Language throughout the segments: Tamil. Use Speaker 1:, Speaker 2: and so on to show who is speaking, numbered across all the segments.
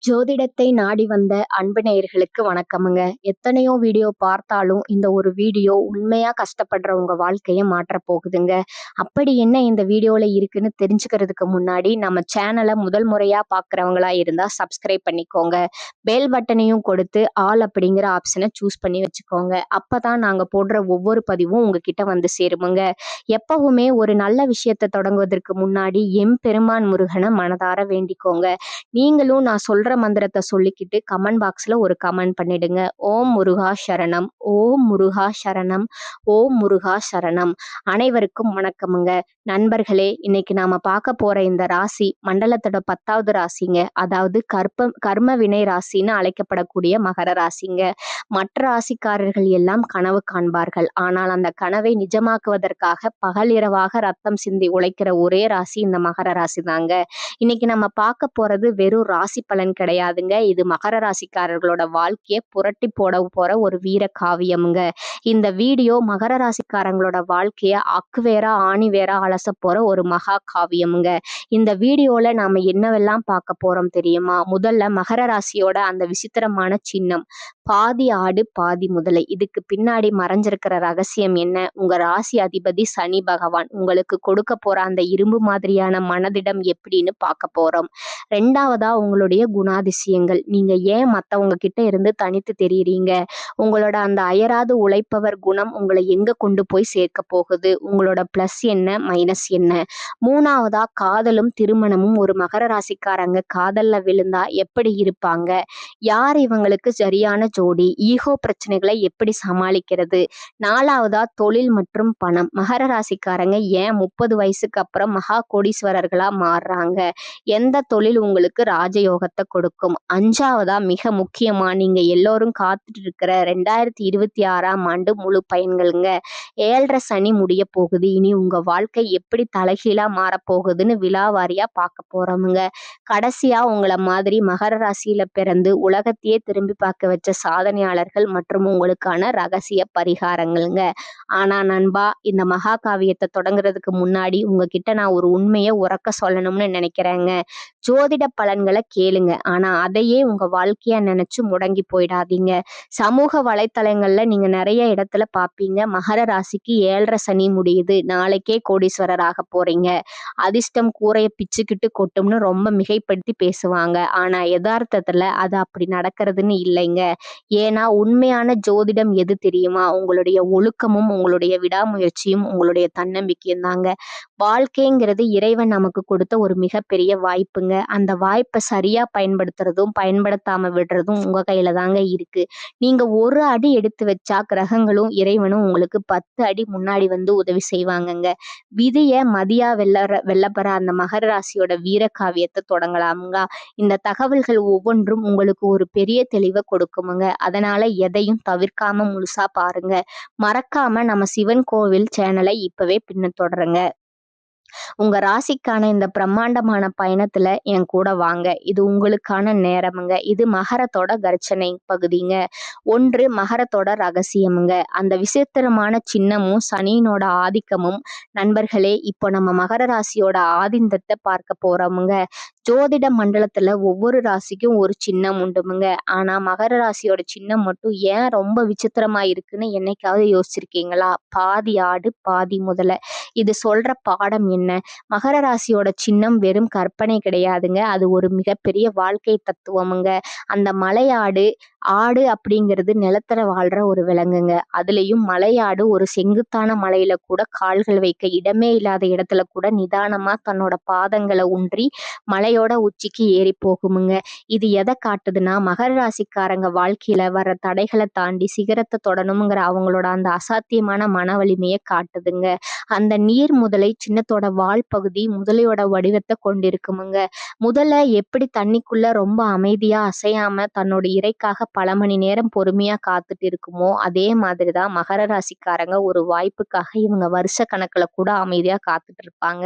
Speaker 1: ஜோதிடத்தை நாடி வந்த அன்பு நேயர்களுக்கு வணக்கமுங்க. எத்தனையோ வீடியோ பார்த்தாலும் இந்த ஒரு வீடியோ உண்மையா கஷ்டப்படுற உங்க வாழ்க்கைய மாற்றப் போகுதுங்க. அப்படி என்ன இந்த வீடியோல இருக்குன்னு தெரிஞ்சுக்கிறதுக்கு முன்னாடி நம்ம சேனல முதல் முறையா பார்க்குறவங்களா இருந்தா சப்ஸ்கிரைப் பண்ணிக்கோங்க. பெல் பட்டனையும் கொடுத்து ஆல் அப்படிங்கிற ஆப்ஷனை சூஸ் பண்ணி வச்சுக்கோங்க. அப்பதான் நாங்க போடுற ஒவ்வொரு பதிவும் உங்ககிட்ட வந்து சேருமுங்க. எப்பவுமே ஒரு நல்ல விஷயத்த தொடங்குவதற்கு முன்னாடி எம்பெருமான் முருகனை மனதார வேண்டிக்கோங்க. நீங்களும் நான் சொல்ற மந்திரத்தை சொல்லிக்கிட்டு கமெண்ட் பாக்ஸ்ல ஒரு கமெண்ட் பண்ணிடுங்க. ஓம் முருகா சரணம், ஓம் முருகா சரணம், ஓம் முருகா சரணம். அனைவருக்கும் வணக்கமுங்க. நண்பர்களே, இன்னைக்கு நாம பார்க்க போற இந்த ராசி மண்டலத்தோட 10வது ராசிங்க. அதாவது கர்ம வினை ராசின்னு அழைக்கப்படக்கூடிய மகர ராசிங்க. மற்ற ராசிக்காரர்கள் எல்லாம் கனவு காண்பார்கள். ஆனால் அந்த கனவை நிஜமாக்குவதற்காக பகல் இரவாக ரத்தம் சிந்தி உழைக்கிற ஒரே ராசி இந்த மகர ராசி தாங்க. இன்னைக்கு நம்ம பார்க்க போறது வெறும் ராசி பலன் கிடையாதுங்க. இது மகர ராசிக்காரர்களோட வாழ்க்கையை புரட்டி போட போற ஒரு வீர காவியமுங்க. இந்த வீடியோ மகர ராசிக்காரங்களோட வாழ்க்கைய அக்கு வேற ஆணி வேற அலச போற ஒரு மகா காவியமுங்க. இந்த வீடியோல நாம என்னவெல்லாம் பார்க்க போறோம் தெரியுமா? முதல்ல மகர ராசியோட அந்த விசித்திரமான சின்னம் பாதி ஆடு பாதி முதலை. இதுக்கு பின்னாடி மறைஞ்சிருக்கிற ரகசியம் என்ன? உங்க ராசி அதிபதி சனி பகவான் உங்களுக்கு கொடுக்க போற அந்த இரும்பு மாதிரியான மனதிடம் எப்படின்னு பார்க்க போறோம். ரெண்டாவதா உங்களுடைய குணாதிசயங்கள். நீங்க ஏன் மத்தவங்க கிட்ட இருந்து தனித்து தெரியுறீங்க? உங்களோட அந்த அயராது உழைப்பவர் குணம் உங்களை எங்க கொண்டு போய் சேர்க்க போகுது? உங்களோட பிளஸ் என்ன, மைனஸ் என்ன? மூணாவதா காதலும் திருமணமும். ஒரு மகர ராசிக்காரங்க காதல்ல விழுந்தா எப்படி இருப்பாங்க? யார் இவங்களுக்கு சரியான ஜோடி? ஈகோ பிரச்சனைகளை எப்படி சமாளிக்கிறது? நாலாவதா தொழில் மற்றும் பணம். மகர ராசிக்காரங்க ஏன் 30 வயசுக்கு அப்புறம் மகா கோடீஸ்வரர்களா மாறுறாங்க? எந்த தொழில் உங்களுக்கு ராஜயோகத்தை கொடுக்கும்? அஞ்சாவதா மிக முக்கியமா நீங்க எல்லோரும் காத்துட்டு இருக்கிற 2026ஆம் ஆண்டு முழு பயன்களுங்க. 7.5 சனி முடிய போகுது. இனி உங்க வாழ்க்கை எப்படி தலைகீழா மாறப்போகுதுன்னு விலாவாரியா பார்க்க போறோமுங்க. கடைசியா உங்களை மாதிரி மகர ராசியில பிறந்து உலகத்தையே திரும்பி பார்க்க வச்ச சாதனையாளர்கள் மற்றும் உங்களுக்கான ரகசிய பரிகாரங்களுங்க. ஆனா நண்பா, இந்த மகா காவியத்தை தொடங்குறதுக்கு முன்னாடி உங்ககிட்ட நான் ஒரு உண்மையை உரக்க சொல்லணும்னு நினைக்கிறேங்க. ஜோதிட பலன்களை கேளுங்க, ஆனா அதையே உங்க வாழ்க்கையா நினைச்சு முடங்கி போயிடாதீங்க. சமூக வலைத்தளங்கள்ல நீங்க நிறைய இடத்துல பார்ப்பீங்க, மகர ராசிக்கு 7.5 சனி முடியுது, நாளைக்கே கோடீஸ்வரர் ஆக போறீங்க, அதிர்ஷ்டம் கூரைய பிச்சுக்கிட்டு கொட்டும்னு ரொம்ப மிகைப்படுத்தி பேசுவாங்க. ஆனா யதார்த்தத்துல அது அப்படி நடக்கிறதுன்னு இல்லைங்க. ஏன்னா உண்மையான ஜோதிடம் எது தெரியுமா? உங்களுடைய ஒழுக்கமும் உங்களுடைய விடாமுயற்சியும் உங்களுடைய தன்னம்பிக்கையும் தாங்க. வாழ்க்கைங்கிறது இறைவன் நமக்கு கொடுத்த ஒரு மிகப்பெரிய வாய்ப்புங்க. அந்த வாய்ப்பை சரியா பயன்படுத்துறதும் பயன்படுத்தாம விடுறதும் உங்க கையில தாங்க இருக்கு. நீங்க ஒரு அடி எடுத்து வச்சா கிரகங்களும் இறைவனும் உங்களுக்கு 10 அடி முன்னாடி வந்து உதவி செய்வாங்கங்க. விதிய மதியா வெல்லப்பெற அந்த மகர ராசியோட வீர காவியத்தை தொடங்கலாமுங்க. இந்த தகவல்கள் ஒவ்வொன்றும் உங்களுக்கு ஒரு பெரிய தெளிவை கொடுக்குமுங்க. அதனால எதையும் தவிர்க்காம முழுசா பாருங்க. மறக்காம நம்ம சிவன் கோவில் சேனலை இப்பவே பின்தொடருங்க. உங்க ராசிக்கான இந்த பிரம்மாண்டமான பயணத்துல என் கூட வாங்க. இது உங்களுக்கான நேரமுங்க. இது மகரத்தோட கர்ச்சனை பகுதிங்க. ஒன்று மகரத்தோட ரகசியமுங்க. அந்த விசித்திரமான சின்னமும் சனியினோட ஆதிக்கமும். நண்பர்களே, இப்போ நம்ம மகர ராசியோட ஆதிந்தத்தை பார்க்க போறோமுங்க. ஜோதிட மண்டலத்துல ஒவ்வொரு ராசிக்கும் ஒரு சின்னம் உண்டுமுங்க. ஆனா மகர ராசியோட சின்னம் மட்டும் ஏன் ரொம்ப விசித்திரமா இருக்குன்னு என்னைக்காவது யோசிச்சிருக்கீங்களா? பாதி ஆடு பாதி முதலை. இது சொல்ற பாடம் என்ன? மகர ராசியோட சின்னம் வெறும் கற்பனை கிடையாதுங்க. அது ஒரு மிகப்பெரிய வாழ்க்கை தத்துவமுங்க. அந்த மலையாடு ஆடு அப்படிங்கிறது நிலத்துல வாழ்ற ஒரு விலங்குங்க. அதுலயும் மலையாடு ஒரு செங்குத்தான மலையில கூட கால்கள் வைக்க இடமே இல்லாத இடத்துல கூட நிதானமா தன்னோட பாதங்களை ஊன்றி மலையோட உச்சிக்கு ஏறி போகுமுங்க. இது எதை காட்டுதுன்னா, மகர ராசிக்காரங்க வாழ்க்கையில வர தடைகளை தாண்டி சிகரத்தை தொடணுங்கிற அவங்களோட அந்த அசாத்தியமான மன வலிமையை காட்டுதுங்க. அந்த நீர் முதலை சின்னத்தோட வால் பகுதி முதலையோட வடிவத்தை கொண்டிருக்குமுங்க. முதலை எப்படி தண்ணிக்குள்ள ரொம்ப அமைதியா அசையாம தன்னோட இரைக்காக பல மணி நேரம் பொறுமையா காத்துட்டு இருக்குமோ, அதே மாதிரிதான் மகர ராசிக்காரங்க ஒரு வாய்ப்புக்காக இவங்க வருஷ கணக்குல கூட அமைதியா காத்துட்டு இருப்பாங்க.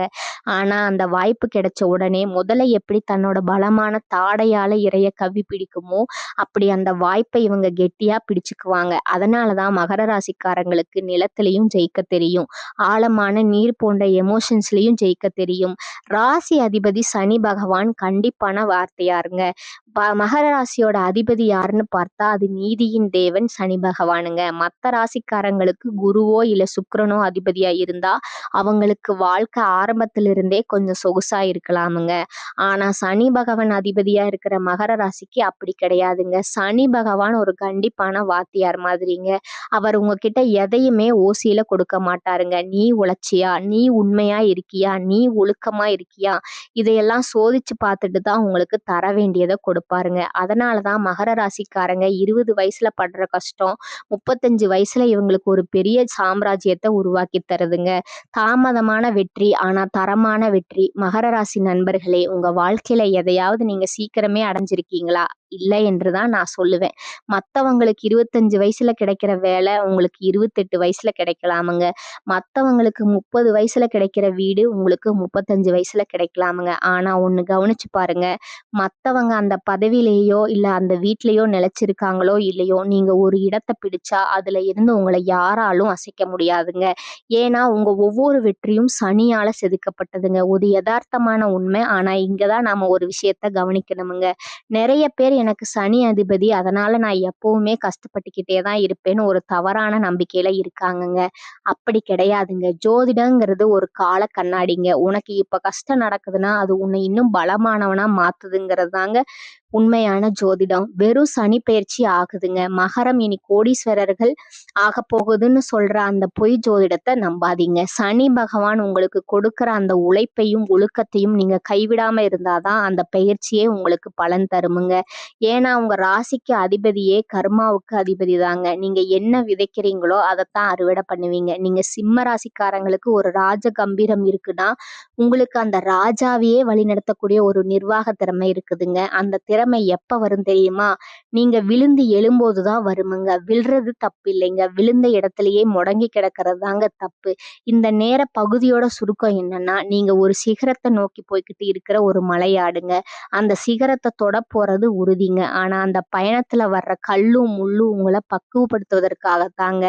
Speaker 1: ஆனா அந்த வாய்ப்பு கிடைச்ச உடனே முதல்ல எப்படி தன்னோட பலமான தாடையால இரைய கவ்வி பிடிக்குமோ, அப்படி அந்த வாய்ப்பை இவங்க கெட்டியா பிடிச்சுக்குவாங்க. அதனாலதான் மகர ராசிக்காரங்களுக்கு நிலத்திலயும் ஜெயிக்க தெரியும். ஆழமான நீர் போன்ற எமோஷன்ஸ்லயும் ஜெயிக்க தெரியும். ராசி அதிபதி சனி பகவான் கண்டிப்பான வார்த்தையாருங்க. மகர ராசியோட அதிபதி யாருன்னு பார்த்தா அது நீதியின் தேவன் சனி பகவானுங்க. மத்த ராசிக்காரங்களுக்கு குருவோ இல்ல சுக்கிரனோ அதிபதியா இருந்தா அவங்களுக்கு வாழ்க்கை ஆரம்பத்திலிருந்தே கொஞ்சம் சொகுசா இருக்கலாமுங்க. ஆனா சனி பகவான் அதிபதியா இருக்கிற மகர ராசிக்கு அப்படி கிடையாதுங்க. சனி பகவான் ஒரு கண்டிப்பான வாத்தியார் மாதிரிங்க. அவர் உங்ககிட்ட எதையுமே ஓசியில கொடுக்க மாட்டாருங்க. நீ உழைச்சியா, நீ உண்மையா இருக்கியா, நீ ஒழுக்கமா இருக்கியா, இதையெல்லாம் சோதிச்சு பார்த்துட்டு தான் உங்களுக்கு தர வேண்டியதை கொடுப்பாருங்க. அதனாலதான் மகர ராசிக்காரங்க 20 வயசுல படுற கஷ்டம் 35 வயசுல இவங்களுக்கு ஒரு பெரிய சாம்ராஜ்யத்தை உருவாக்கி தருதுங்க. தாமதமான வெற்றி ஆனா தரமான வெற்றி. மகர ராசி நண்பர்களே, உங்க வாழ்க்கையில எதையாவது நீங்க சீக்கிரமே அடைஞ்சிருக்கீங்களா? இல்லை என்றுதான் நான் சொல்லுவேன். மத்தவங்களுக்கு 25 வயசுல கிடைக்கிற வேலை உங்களுக்கு 28 வயசுல கிடைக்கலாமுங்க. மத்தவங்களுக்கு 30 வயசுல கிடைக்கிற வீடு உங்களுக்கு 35 வயசுல கிடைக்கலாமுங்க. ஆனா ஒண்ணு கவனிச்சு பாருங்க, மத்தவங்க அந்த பதவியிலேயோ இல்ல அந்த வீட்லயோ நிலைச்சிருக்காங்களோ இல்லையோ, நீங்க ஒரு இடத்தை பிடிச்சா அதுல இருந்து உங்களை யாராலும் அசைக்க முடியாதுங்க. ஏன்னா உங்க ஒவ்வொரு வெற்றியும் சனியால செதுக்கப்பட்டதுங்க. ஒரு யதார்த்தமான உண்மை. ஆனா இங்கதான் நாம ஒரு விஷயத்த கவனிக்கணுமுங்க. நிறைய பேர் எனக்கு சனி அதிபதி அதனால நான் எப்பவுமே கஷ்டப்பட்டுக்கிட்டே தான் இருப்பேன்னு ஒரு தவறான நம்பிக்கையில இருக்காங்கங்க. அப்படி கிடையாதுங்க. ஜோதிடங்கிறது ஒரு கால கண்ணாடிங்க. உனக்கு இப்ப கஷ்டம் நடக்குதுன்னா அது உன்னை இன்னும் பலமானவனா மாத்துதுங்கிறது தாங்க உண்மையான ஜோதிடம். வெறும் சனி பெயர்ச்சி ஆகுதுங்க. மகரம் இனி கோடீஸ்வரர்கள் ஆக போகுதுன்னு சொல்ற அந்த பொய் ஜோதிடத்தை நம்பாதீங்க. சனி பகவான் உங்களுக்கு கொடுக்கிற அந்த உழைப்பையும் ஒழுக்கத்தையும் நீங்க கைவிடாம இருந்தாதான் அந்த பெயர்ச்சியே உங்களுக்கு பலன் தருமுங்க. ஏன்னா உங்க ராசிக்கு அதிபதியே கர்மாவுக்கு அதிபதி தாங்க. நீங்க என்ன விதைக்கிறீங்களோ அதைத்தான் அறுவடை பண்ணுவீங்க. நீங்க சிம்ம ராசிக்காரங்களுக்கு ஒரு ராஜ கம்பீரம் இருக்குன்னா உங்களுக்கு அந்த ராஜாவையே வழிநடத்தக்கூடிய ஒரு நிர்வாக திறமை இருக்குதுங்க. அந்த திறமை எப்ப வரும் தெரியுமா? நீங்க விழுந்து எழும்போதுதான் வருமுங்க. விழுறது தப்பு இல்லைங்க. விழுந்த இடத்திலேயே முடங்கி கிடக்கிறது தாங்க தப்பு. இந்த நேர பகுதியோட சுருக்கம் என்னன்னா, நீங்க ஒரு சிகரத்தை நோக்கி போய்கிட்டு இருக்கிற ஒரு மலையாடுங்க. அந்த சிகரத்தை தொட போறது உறுதிங்க. ஆனா அந்த பயணத்துல வர்ற கல்லும் முள்ளும் உங்களை பக்குவப்படுத்துவதற்காகத்தாங்க.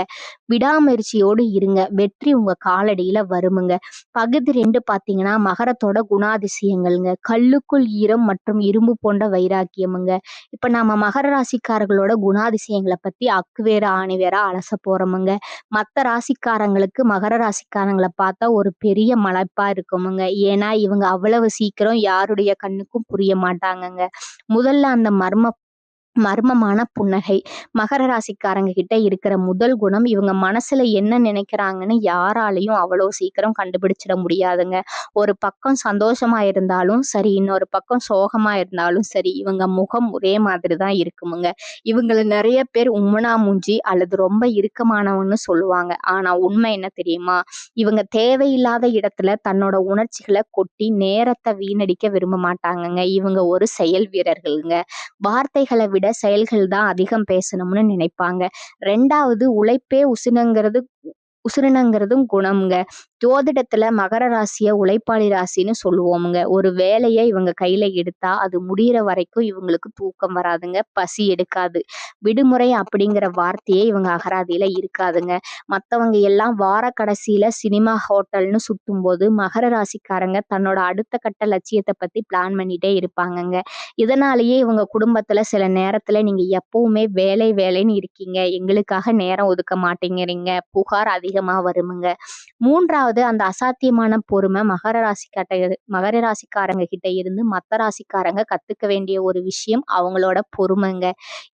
Speaker 1: விடாமுயற்சியோடு இருங்க. வெற்றி உங்க காலடியில வருமுங்க. பகுதி 2 பார்த்தீங்கன்னா மகரத்தோட குணாதிசயங்கள்ங்க. கல்லுக்குள் ஈரம் மற்றும் இரும்பு போன்ற வைராக்கியமுங்க. இப்ப நாம மகர ராசிக்காரர்களோட குணாதிசயங்களை பத்தி அக்கு வேற ஆணி வேற அலச போறோமுங்க. மத்த ராசிக்காரங்களுக்கு மகர ராசிக்காரங்களை பார்த்தா ஒரு பெரிய மலைப்பா இருக்குமுங்க. ஏன்னா இவங்க அவ்வளவு சீக்கிரம் யாருடைய கண்ணுக்கும் புரிய மாட்டாங்கங்க. முதல்ல அந்த மர்மமான புன்னகை. மகர ராசிக்காரங்க கிட்ட இருக்கிற முதல் குணம், இவங்க மனசுல என்ன நினைக்கிறாங்கன்னு யாராலையும் அவ்வளவு சீக்கிரம் கண்டுபிடிச்சிட முடியாதுங்க. ஒரு பக்கம் சந்தோஷமா இருந்தாலும் சரி, இன்னொரு பக்கம் சோகமா இருந்தாலும் சரி, இவங்க முகம் ஒரே மாதிரி தான் இருக்குமுங்க. இவங்கள நிறைய பேர் உம்மனா மூஞ்சி அல்லது ரொம்ப இறுக்கமானவன்னு சொல்லுவாங்க. ஆனா உண்மை என்ன தெரியுமா? இவங்க தேவையில்லாத இடத்துல தன்னோட உணர்ச்சிகளை கொட்டி நேரத்தை வீணடிக்க விரும்ப மாட்டாங்கங்க. இவங்க ஒரு செயல் வீரர்கள்ங்க. வார்த்தைகளை விட செயல்கள் தான் அதிகம் பேசணும்னு நினைப்பாங்க. 2வது உழைப்பே உசுருனங்கிறதும் குணம்ங்க. ஜோதிடத்துல மகர ராசிய உழைப்பாளி ராசின்னு சொல்லுவோமுங்க. ஒரு வேலையை இவங்க கையில எடுத்தா அது முடியிற வரைக்கும் இவங்களுக்கு தூக்கம் வராதுங்க. பசி எடுக்காது. விடுமுறை அப்படிங்கிற வார்த்தையே இவங்க அகராதியில இருக்காதுங்க. மத்தவங்க எல்லாம் வார கடைசியில சினிமா ஹோட்டல்னு சுத்தும் போது மகர ராசிக்காரங்க தன்னோட அடுத்த கட்ட லட்சியத்தை பத்தி பிளான் பண்ணிட்டே இருப்பாங்கங்க. இதனாலேயே இவங்க குடும்பத்துல சில நேரத்துல நீங்க எப்பவுமே வேலை வேலைன்னு இருக்கீங்க, எங்களுக்காக நேரம் ஒதுக்க மாட்டேங்கிறீங்க, புகார் அதிகமா வருமுங்க. 3வது அந்த அசாத்தியமான பொறுமை. மகர ராசிக்காரங்க கிட்ட இருந்து மத்த ராசிக்காரங்க கத்துக்க வேண்டிய ஒரு விஷயம் அவங்களோட பொறுமைங்க.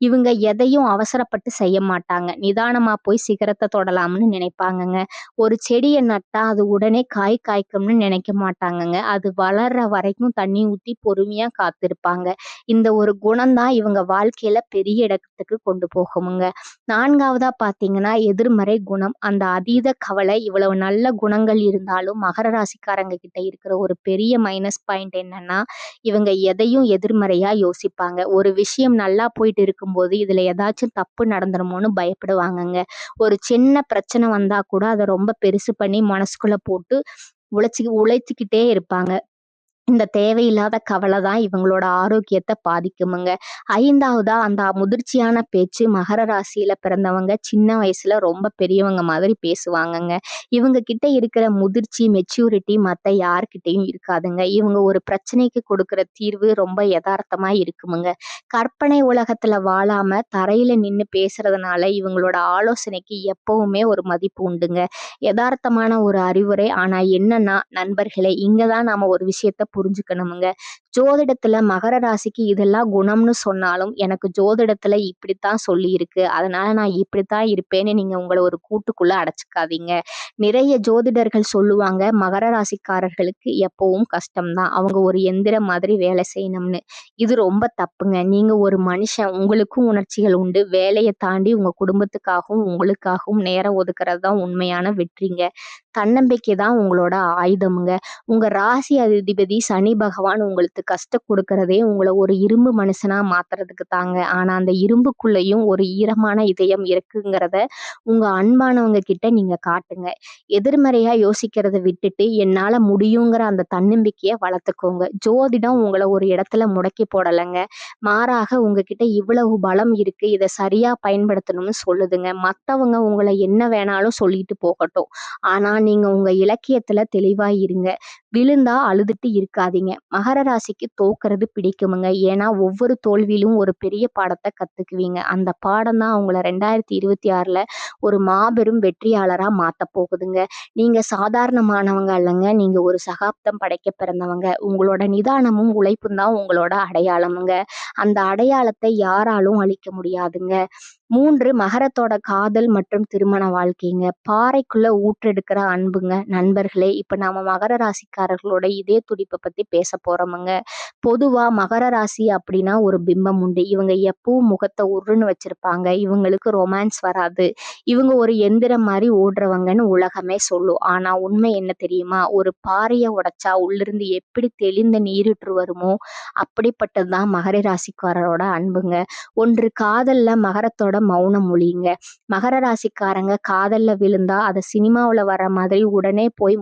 Speaker 1: இவங்க எதையும் அவசரப்பட்டு செய்ய மாட்டாங்க. நிதானமா போய் சிகரத்தை தொடலாம்னு நினைப்பாங்கங்க. ஒரு செடியை நட்டா அது உடனே காய் காய்க்கும்னு நினைக்க மாட்டாங்கங்க. அது வளர்ற வரைக்கும் தண்ணி ஊத்தி பொறுமையா காத்திருப்பாங்க. இந்த ஒரு குணம்தான் இவங்க வாழ்க்கையில பெரிய இடத்துக்கு கொண்டு போகுமுங்க. 4வதா பாத்தீங்கன்னா எதிர்மறை குணம். அந்த அதீத கவலை. இவ்வளவு நல்ல குணங்கள் இருந்தாலும் மகர ராசிக்காரங்க கிட்ட இருக்கிற ஒரு பெரிய மைனஸ் பாயிண்ட் என்னன்னா, இவங்க எதையும் எதிர்மறையா யோசிப்பாங்க. ஒரு விஷயம் நல்லா போயிட்டு இருக்கும்போது இதுல ஏதாச்சும் தப்பு நடந்துருமோன்னு பயப்படுவாங்கங்க. ஒரு சின்ன பிரச்சனை வந்தா கூட அதை ரொம்ப பெருசு பண்ணி மனசுக்குள்ள போட்டு உழைச்சுக்கிட்டே இருப்பாங்க. இந்த தேவையில்லாத கவலை தான் இவங்களோட ஆரோக்கியத்த பாதிக்குமுங்க. 5வதா அந்த முதிர்ச்சியான பேச்சு. மகர ராசியில பிறந்தவங்க சின்ன வயசுல ரொம்ப பெரியவங்க மாதிரி பேசுவாங்கங்க. இவங்க கிட்ட இருக்கிற முதிர்ச்சி, மெச்சூரிட்டி மத்த யார்கிட்டயும் இருக்காதுங்க. இவங்க ஒரு பிரச்சனைக்கு கொடுக்கிற தீர்வு ரொம்ப எதார்த்தமா இருக்குமுங்க. கற்பனை உலகத்துல வாழாம தரையில நின்னு பேசுறதுனால இவங்களோட ஆலோசனைக்கு எப்பவுமே ஒரு மதிப்பு உண்டுங்க. எதார்த்தமான ஒரு அறிவுரை. ஆனா என்னன்னா நண்பர்களே, இங்க தான் நாம ஒரு விஷயத்த புரிஞ்சுக்கணுமுங்க. ஜோதிடத்துல மகர ராசிக்கு இதெல்லாம் குணம்னு சொன்னாலும், எனக்கு ஜோதிடத்துல இப்படித்தான் சொல்லியிருக்கு. அதனால நான் இப்படித்தான் இருப்பேன்னு நீங்க உங்கள ஒரு கூட்டுக்குள்ள அடைச்சுக்காதீங்க. நிறைய ஜோதிடர்கள் சொல்லுவாங்க, மகர ராசிக்காரர்களுக்கு எப்பவும் கஷ்டம் தான். அவங்க ஒரு எந்திரம் மாதிரி வேலை செய்யணும்னு. இது ரொம்ப தப்புங்க. நீங்க ஒரு மனுஷன். உங்களுக்கும் உணர்ச்சிகள் உண்டு. வேலைய தாண்டி உங்க குடும்பத்துக்காகவும், உங்களுக்காகவும் நேரம் ஒதுக்குறது தான் உண்மையான வெற்றிங்க. தன்னம்பிக்கை தான் உங்களோட ஆயுதமுங்க. உங்க ராசி அதிபதி சனி பகவான் உங்களுக்கு கஷ்டம் கொடுக்கறதே உங்களை ஒரு இரும்பு மனுஷனா மாத்துறதுக்கு தாங்க. ஆனா அந்த இரும்புக்குள்ளேயும் ஒரு ஈரமான இதயம் இருக்குங்கிறத உங்க அன்பானவங்க கிட்ட நீங்க காட்டுங்க. எதிர்மறையா யோசிக்கிறத விட்டுட்டு என்னால முடியுங்கிற அந்த தன்னம்பிக்கையை வளர்த்துக்கோங்க. ஜோதிடம் உங்களை ஒரு இடத்துல முடக்கி போடலைங்க. மாறாக உங்ககிட்ட இவ்வளவு பலம் இருக்கு, இதை சரியா பயன்படுத்தணும்னு சொல்லுதுங்க. மத்தவங்க உங்களை என்ன வேணாலும் சொல்லிட்டு போகட்டும். ஆனா நீங்க உங்க இலக்கியத்துல தெளிவா இருங்க. விழுந்தா அழுதுட்டு இருக்காதீங்க. மகர ராசிக்கு தோக்குறது பிடிக்குமுங்க. ஏன்னா ஒவ்வொரு தோல்வியிலும் ஒரு பெரிய பாடத்தை கத்துக்குவீங்க. அந்த பாடம் தான் உங்களை 2026ல ஒரு மாபெரும் வெற்றியாளரா மாத்த போகுதுங்க. நீங்க சாதாரணமானவங்க அல்லங்க. நீங்க ஒரு சகாப்தம் படைக்க பிறந்தவங்க. உங்களோட நிதானமும் உழைப்பும் தான் உங்களோட அடையாளமுங்க. அந்த அடையாளத்தை யாராலும் அழிக்க முடியாதுங்க. 3 மகரத்தோட காதல் மற்றும் திருமண வாழ்க்கைங்க. பாறைக்குள்ள ஊற்றெடுக்கிற அன்புங்க. நண்பர்களே, இப்ப நாம மகர ராசிக்காரர்களோட இதய துடிப்பை பத்தி பேச போறோமுங்க. பொதுவா மகர ராசி அப்படின்னா ஒரு பிம்பம் உண்டு. இவங்க எப்பவும் முகத்தை உருன்னு வச்சிருப்பாங்க. இவங்களுக்கு ரொமான்ஸ் வராது. இவங்க ஒரு எந்திரம் மாதிரி ஓடுறவங்கன்னு உலகமே சொல்லும். ஆனா உண்மை என்ன தெரியுமா? ஒரு பாறையை உடைச்சா உள்ளிருந்து எப்படி தெளிந்த நீரூற்று வருமோ அப்படிப்பட்டதுதான் மகர ராசிக்காரரோட அன்புங்க. ஒன்று காதல்ல மகரத்தோட மௌன மொழிங்க. மகர ராசிக்காரங்க காதல்ல விழுந்தா அதை சினிமாவுல வர மாதிரி உடனே போய்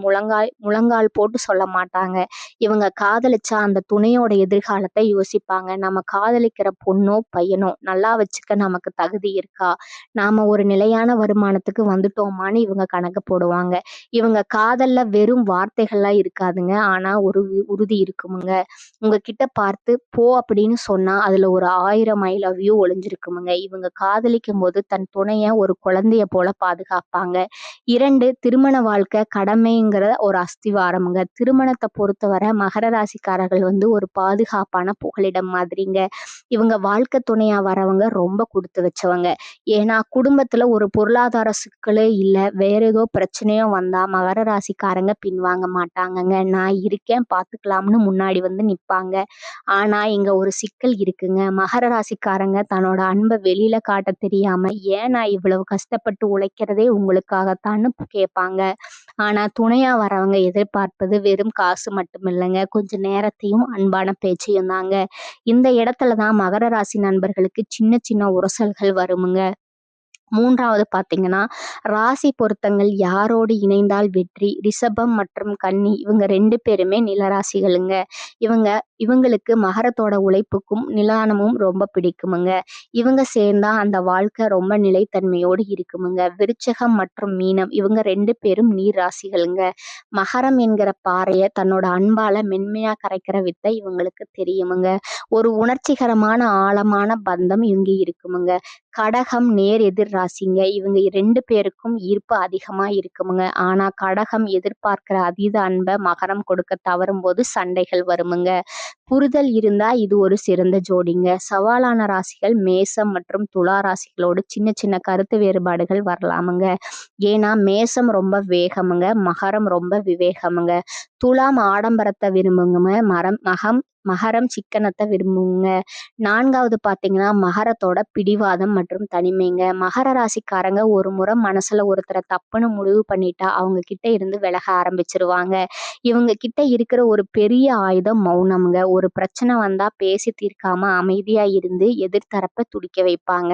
Speaker 1: முழங்கால் போட்டு சொல்ல மாட்டாங்க. இவங்க காதலிச்சா அந்த துணையோட எதிர்காலத்தை யோசிப்பாங்க. நம்ம காதலிக்கிற பொண்ணோ பையனோ நல்லா வச்சுக்க நமக்கு தகுதி இருக்கா, நாம ஒரு நிலையான வருமானத்துக்கு வந்துட்டோமான்னு இவங்க கணக்கு போடுவாங்க. இவங்க காதல்ல வெறும் வார்த்தைகள்லாம் இருக்காதுங்க. ஆனா ஒரு உறுதி இருக்குமுங்க. உங்ககிட்ட பார்த்து போ அப்படின்னு சொன்னா அதுல ஒரு 1000 ஐ லவ் யூ ஒளிஞ்சிருக்குமுங்க. இவங்க காதலிக்கும் போது தன் துணைய ஒரு குழந்தைய போல பாதுகாப்பாங்க. 2 திருமண வாழ்க்கை கடமைங்கிற ஒரு அஸ்திவாரமுங்க. திருமணத்தை பொறுத்தவரை மகர ராசிக்காரர்கள் ஒரு பாதுகாப்பான புகலிடம் மாதிரிங்க. இவங்க வாழ்க்கை துணையா வரவங்க ரொம்ப கொடுத்து வச்சவங்க. ஏன்னா குடும்பத்துல ஒரு பொருளாதார சிக்கலே இல்ல, வேற ஏதோ பிரச்சனையோ வந்தா மகர ராசிக்காரங்க பின்வாங்க மாட்டாங்கங்க. நான் இருக்கேன் பாத்துக்கலாம்னு முன்னாடி நிப்பாங்க. ஆனா இங்க ஒரு சிக்கல் இருக்குங்க. மகர ராசிக்காரங்க தன்னோட அன்பை வெளியில காட்ட தெரியாம, ஏன் நான் இவ்வளவு கஷ்டப்பட்டு உழைக்கிறதே உங்களுக்காகத்தான்னு கேட்பாங்க. ஆனா துணையா வரவங்க எதிர்பார்ப்பது வெறும் காசு மட்டும் இல்லைங்க, கொஞ்சம் நேரத்தையும் அன்பான பேச்சையும் தாங்க. இந்த இடத்துல தான் மகர ராசி நண்பர்களுக்கு சின்ன சின்ன உரசல்கள் வருமுங்க. 3வது பார்த்தீங்கன்னா, ராசி பொருத்தங்கள் யாரோடு இணைந்தால் வெற்றி. ரிஷபம் மற்றும் கன்னி இவங்க 2 பேருமே நிலராசிகளுங்க. இவங்களுக்கு மகரத்தோட உழைப்புக்கும் நிதானமும் ரொம்ப பிடிக்குமுங்க. இவங்க சேர்ந்தா அந்த வாழ்க்கை ரொம்ப நிலைத்தன்மையோடு இருக்குமுங்க. விருச்சகம் மற்றும் மீனம் இவங்க 2 பேரும் நீர் ராசிகளுங்க. மகரம் என்கிற பாறைய தன்னோட அன்பால மென்மையா கரைக்கிற வித்தை இவங்களுக்கு தெரியுமுங்க. ஒரு உணர்ச்சிகரமான ஆழமான பந்தம் இங்க இருக்குமுங்க. கடகம் நேர் எதிர் ராசிங்க. இவங்க 2 பேருக்கும் ஈர்ப்பு அதிகமா இருக்குமுங்க. ஆனா கடகம் எதிர்பார்க்கிற அதீத அன்பை மகரம் கொடுக்க தவறும் போது சண்டைகள் வருமுங்க. புரிதல் இருந்தா இது ஒரு சிறந்த ஜோடிங்க. சவாலான ராசிகள் மேசம் மற்றும் துலா ராசிகளோடு சின்ன சின்ன கருத்து வேறுபாடுகள் வரலாமுங்க. ஏன்னா மேசம் ரொம்ப வேகமுங்க, மகரம் ரொம்ப விவேகமுங்க. துலாம் ஆடம்பரத்தை விரும்புங்க, மகம் மகரம் சிக்கனத்தை விரும்புங்க. 4வது பார்த்தீங்கன்னா, மகரத்தோட பிடிவாதம் மற்றும் தனிமைங்க. மகர ராசிக்காரங்க ஒரு முறை மனசுல ஒருத்தர தப்புன்னு முடிவு பண்ணிட்டா, அவங்க கிட்ட இருந்து விலக ஆரம்பிச்சுருவாங்க. இவங்க கிட்ட இருக்கிற ஒரு பெரிய ஆயுதம் மௌனம்ங்க. ஒரு பிரச்சனை வந்தா பேசி தீர்க்காம அமைதியா இருந்து எதிர்த்தரப்ப துடிக்க வைப்பாங்க.